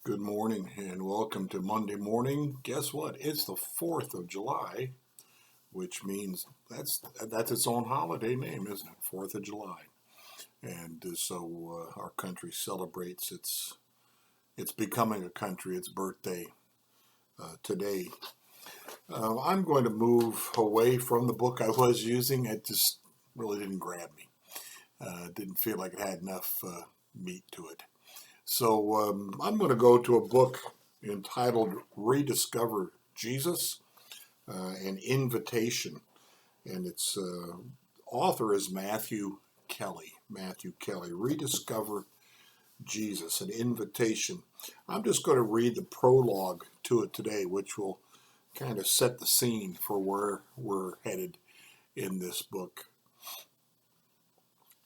Good morning and welcome to Monday morning. Guess what? It's the 4th of July, which means that's its own holiday name, isn't it? 4th of July. And so our country celebrates it's becoming a country, its birthday today. I'm going to move away from the book I was using. It just really didn't grab me. Didn't feel like it had enough meat to it. So I'm going to go to a book entitled Rediscover Jesus, an Invitation. And its author is Matthew Kelly. Matthew Kelly, Rediscover Jesus, an Invitation. I'm just going to read the prologue to it today, which will kind of set the scene for where we're headed in this book.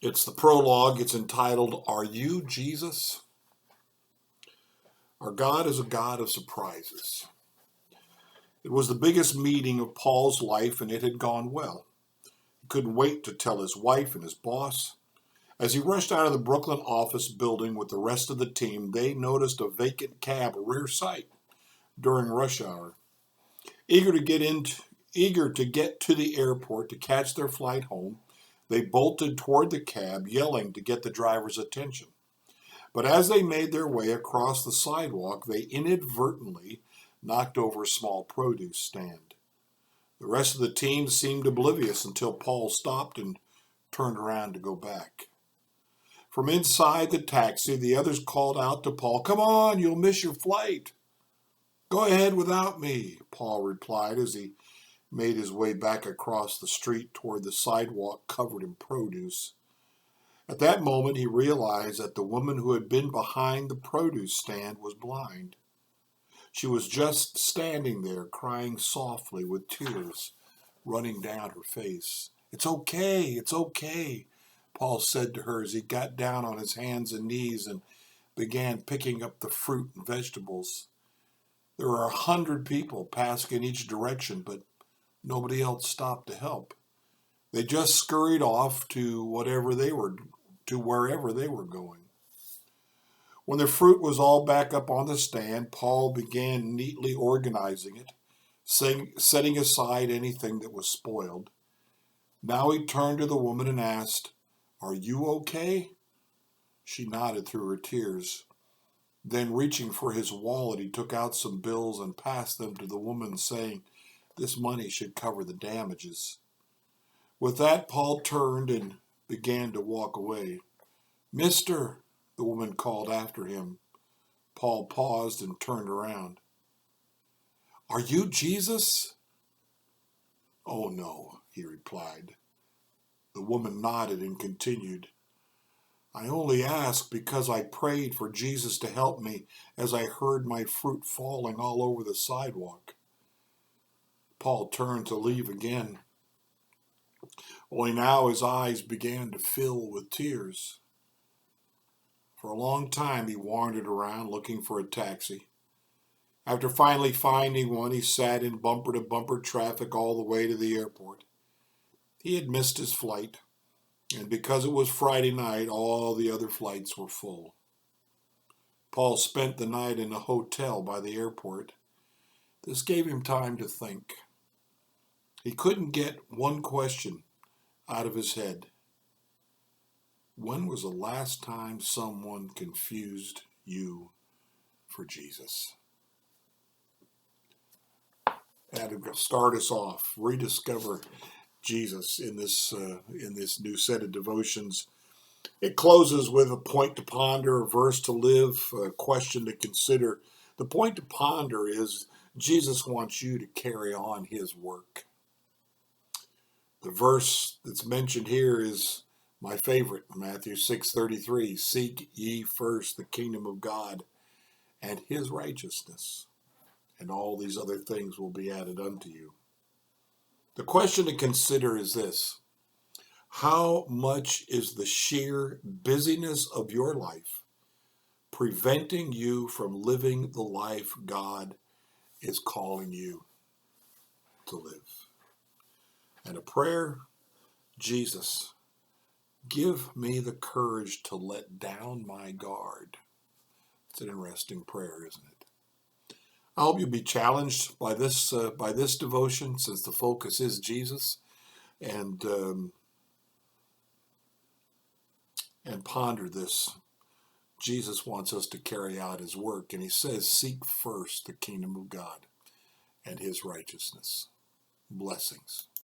It's the prologue. It's entitled, Are You Jesus? Our God is a God of surprises. It was the biggest meeting of Paul's life, and it had gone well. He couldn't wait to tell his wife and his boss. As he rushed out of the Brooklyn office building with the rest of the team, they noticed a vacant cab, a rare sight, during rush hour. Eager to get to the airport to catch their flight home, they bolted toward the cab, yelling to get the driver's attention. But as they made their way across the sidewalk, they inadvertently knocked over a small produce stand. The rest of the team seemed oblivious until Paul stopped and turned around to go back. From inside the taxi, the others called out to Paul, "Come on, you'll miss your flight." "Go ahead without me," Paul replied as he made his way back across the street toward the sidewalk covered in produce. At that moment, he realized that the woman who had been behind the produce stand was blind. She was just standing there, crying softly with tears running down her face. "It's okay," Paul said to her as he got down on his hands and knees and began picking up the fruit and vegetables. There were 100 people passing in each direction, but nobody else stopped to help. They just scurried off to wherever they were going. When the fruit was all back up on the stand, Paul began neatly organizing it, setting aside anything that was spoiled. Now he turned to the woman and asked, "Are you okay?" She nodded through her tears. Then, reaching for his wallet, he took out some bills and passed them to the woman, saying, "This money should cover the damages." With that, Paul turned and began to walk away. "Mister," the woman called after him. Paul paused and turned around. "Are you Jesus?" "Oh, no," he replied. The woman nodded and continued, "I only asked because I prayed for Jesus to help me as I heard my fruit falling all over the sidewalk." Paul turned to leave again. Only now his eyes began to fill with tears. For a long time he wandered around looking for a taxi. After finally finding one, he sat in bumper-to-bumper traffic all the way to the airport. He had missed his flight, and because it was Friday night, all the other flights were full. Paul spent the night in a hotel by the airport. This gave him time to think. He couldn't get one question out of his head. When was the last time someone confused you for Jesus? And to start us off, rediscover Jesus in this new set of devotions. It closes with a point to ponder, a verse to live, a question to consider. The point to ponder is Jesus wants you to carry on his work. The verse that's mentioned here is my favorite, Matthew 6:33. "Seek ye first the kingdom of God and his righteousness, and all these other things will be added unto you." The question to consider is this: how much is the sheer busyness of your life preventing you from living the life God is calling you to live? And a prayer: Jesus, give me the courage to let down my guard It's an interesting prayer, isn't it? I hope you'll be challenged by this devotion, since the focus is Jesus, and ponder this. Jesus wants us to carry out his work, and he says, seek first the kingdom of God and his righteousness. Blessings.